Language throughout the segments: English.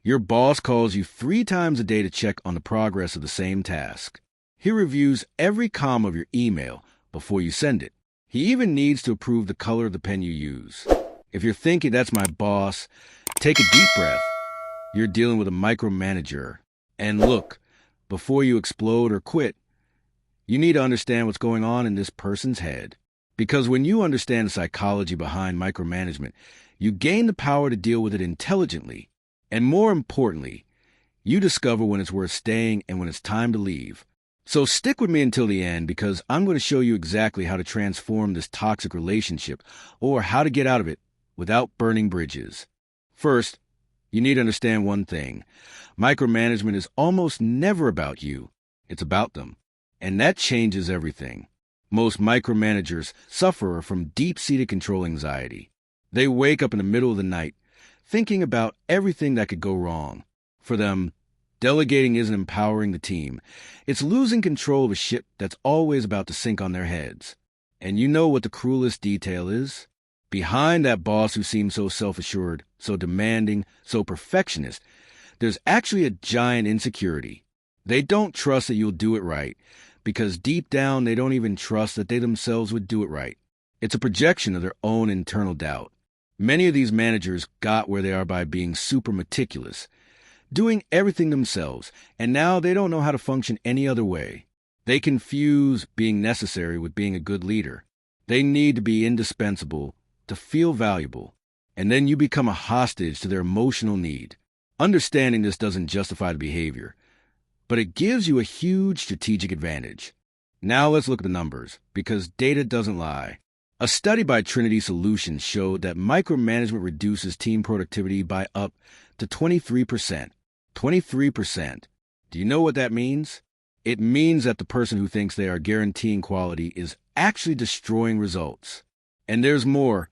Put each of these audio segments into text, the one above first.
Your boss calls you 3 times a day to check on the progress of the same task. He reviews every comma of your email before you send it. He even needs to approve the color of the pen you use. If you're thinking that's my boss, take a deep breath. You're dealing with a micromanager. And look, before you explode or quit, you need to understand what's going on in this person's head. Because when you understand the psychology behind micromanagement, you gain the power to deal with it intelligently. And more importantly, you discover when it's worth staying and when it's time to leave. So stick with me until the end, because I'm going to show you exactly how to transform this toxic relationship or how to get out of it without burning bridges. First, you need to understand one thing. Micromanagement is almost never about you. It's about them. And that changes everything. Most micromanagers suffer from deep-seated control anxiety. They wake up in the middle of the night thinking about everything that could go wrong. For them, delegating isn't empowering the team. It's losing control of a ship that's always about to sink on their heads. And you know what the cruelest detail is? Behind that boss who seems so self-assured, so demanding, so perfectionist, there's actually a giant insecurity. They don't trust that you'll do it right, because deep down they don't even trust that they themselves would do it right. It's a projection of their own internal doubt. Many of these managers got where they are by being super meticulous, doing everything themselves, and now they don't know how to function any other way. They confuse being necessary with being a good leader. They need to be indispensable to feel valuable, and then you become a hostage to their emotional need. Understanding this doesn't justify the behavior, but it gives you a huge strategic advantage. Now let's look at the numbers, because data doesn't lie. A study by Trinity Solutions showed that micromanagement reduces team productivity by up to 23%. 23%. Do you know what that means? It means that the person who thinks they are guaranteeing quality is actually destroying results. And there's more.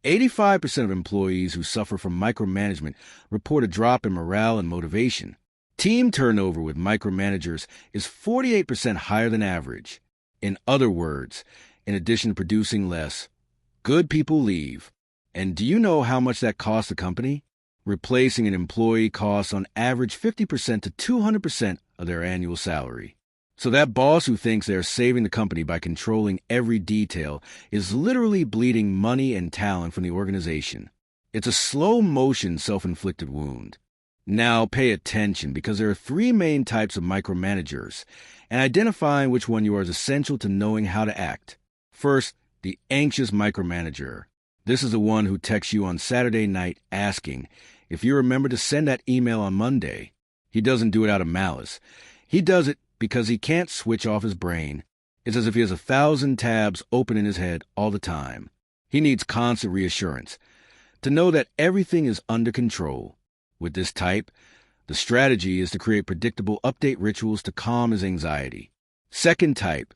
85% of employees who suffer from micromanagement report a drop in morale and motivation. Team turnover with micromanagers is 48% higher than average. In other words, in addition to producing less, good people leave. And do you know how much that costs the company? Replacing an employee costs on average 50% to 200% of their annual salary. So that boss who thinks they're saving the company by controlling every detail is literally bleeding money and talent from the organization. It's a slow-motion self-inflicted wound. Now pay attention, because there are 3 main types of micromanagers, and identifying which one you are is essential to knowing how to act. First, the anxious micromanager. This is the one who texts you on Saturday night asking if you remember to send that email on Monday. He doesn't do it out of malice. He does it because he can't switch off his brain. It's as if he has 1,000 tabs open in his head all the time. He needs constant reassurance, to know that everything is under control. With this type, the strategy is to create predictable update rituals to calm his anxiety. Second type,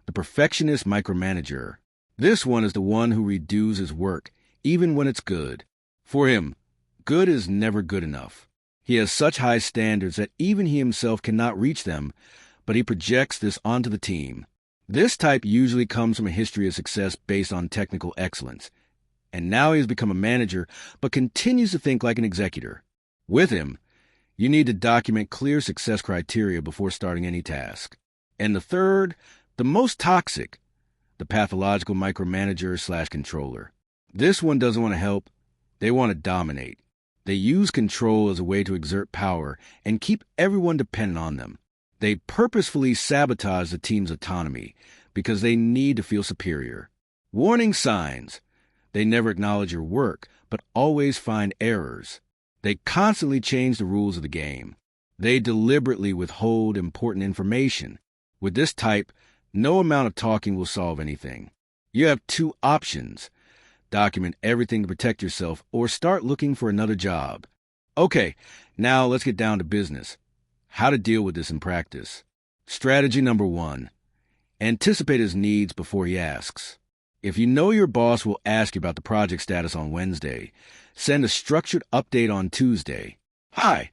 the perfectionist micromanager. This one is the one who redoes his work, even when it's good. For him, good is never good enough. He has such high standards that even he himself cannot reach them, but he projects this onto the team. This type usually comes from a history of success based on technical excellence. And now he has become a manager, but continues to think like an executor. With him, you need to document clear success criteria before starting any task. And the third, the most toxic, the pathological micromanager/controller. This one doesn't want to help. They want to dominate. They use control as a way to exert power and keep everyone dependent on them. They purposefully sabotage the team's autonomy because they need to feel superior. Warning signs. They never acknowledge your work, but always find errors. They constantly change the rules of the game. They deliberately withhold important information. With this type, no amount of talking will solve anything. You have 2 options. Document everything to protect yourself or start looking for another job. Okay, now let's get down to business. How to deal with this in practice. Strategy number 1. Anticipate his needs before he asks. If you know your boss will ask you about the project status on Wednesday, send a structured update on Tuesday. Hi,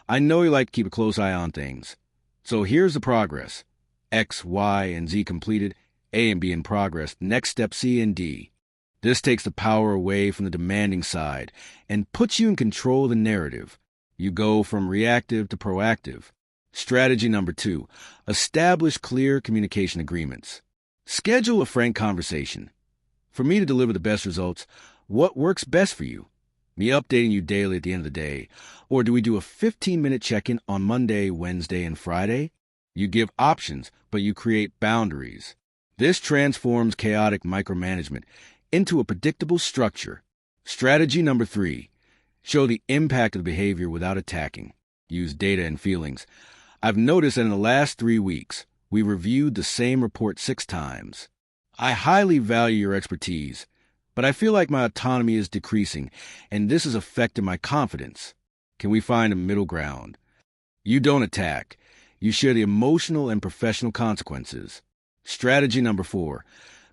I know you like to keep a close eye on things. So here's the progress. X, Y, and Z completed, A and B in progress, next step C and D. This takes the power away from the demanding side and puts you in control of the narrative. You go from reactive to proactive. Strategy number 2, establish clear communication agreements. Schedule a frank conversation. For me to deliver the best results, what works best for you? Me updating you daily at the end of the day? Or do we do a 15-minute check-in on Monday, Wednesday, and Friday? You give options, but you create boundaries. This transforms chaotic micromanagement into a predictable structure. Strategy number 3, show the impact of the behavior without attacking. Use data and feelings. I've noticed that in the last 3 weeks, we reviewed the same report 6 times. I highly value your expertise, but I feel like my autonomy is decreasing, and this is affecting my confidence. Can we find a middle ground? You don't attack. You share the emotional and professional consequences. Strategy number 4,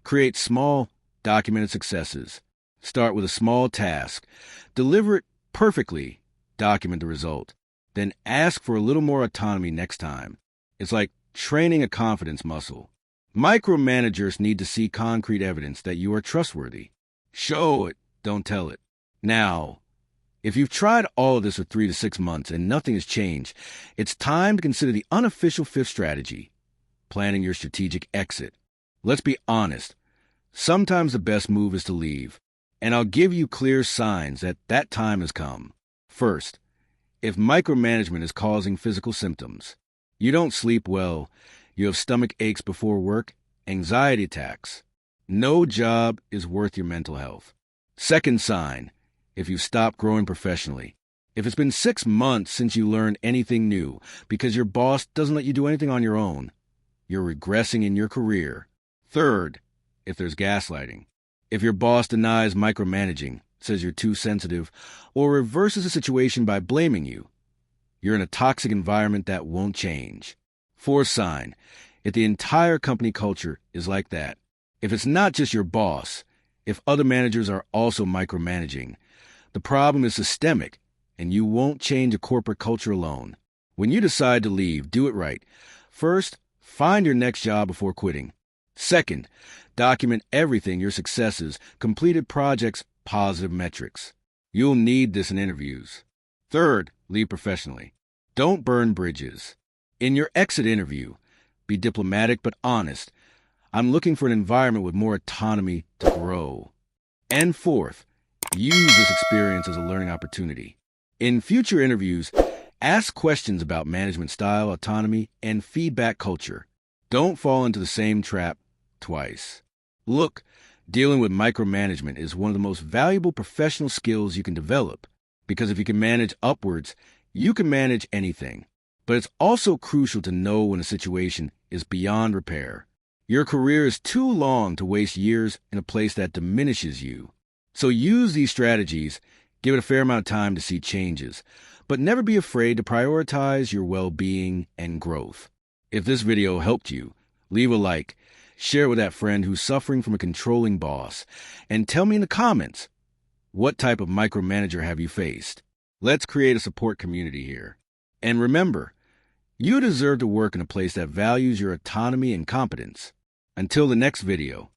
create small, documented successes. Start with a small task. Deliver it perfectly. Document the result. Then ask for a little more autonomy next time. It's like training a confidence muscle. Micromanagers need to see concrete evidence that you are trustworthy. Show it, don't tell it. Now, if you've tried all of this for 3 to 6 months and nothing has changed, it's time to consider the unofficial 5th strategy, planning your strategic exit. Let's be honest. Sometimes the best move is to leave, and I'll give you clear signs that that time has come. First, if micromanagement is causing physical symptoms, you don't sleep well, you have stomach aches before work, anxiety attacks. No job is worth your mental health. Second sign, if you've stopped growing professionally. If it's been 6 months since you learned anything new because your boss doesn't let you do anything on your own, you're regressing in your career. Third, if there's gaslighting. If your boss denies micromanaging, says you're too sensitive, or reverses the situation by blaming you, you're in a toxic environment that won't change. Fourth sign, if the entire company culture is like that. If it's not just your boss, if other managers are also micromanaging, the problem is systemic, and you won't change a corporate culture alone. When you decide to leave, do it right. First, find your next job before quitting. Second, document everything, your successes, completed projects, positive metrics. You'll need this in interviews. Third, lead professionally. Don't burn bridges. In your exit interview, be diplomatic but honest. I'm looking for an environment with more autonomy to grow. And fourth, use this experience as a learning opportunity. In future interviews, ask questions about management style, autonomy, and feedback culture. Don't fall into the same trap twice. Look, dealing with micromanagement is one of the most valuable professional skills you can develop, because if you can manage upwards, you can manage anything. But it's also crucial to know when a situation is beyond repair. Your career is too long to waste years in a place that diminishes you. So use these strategies, give it a fair amount of time to see changes, but never be afraid to prioritize your well-being and growth. If this video helped you, leave a like, share it with that friend who's suffering from a controlling boss, and tell me in the comments, what type of micromanager have you faced? Let's create a support community here. And remember, you deserve to work in a place that values your autonomy and competence. Until the next video.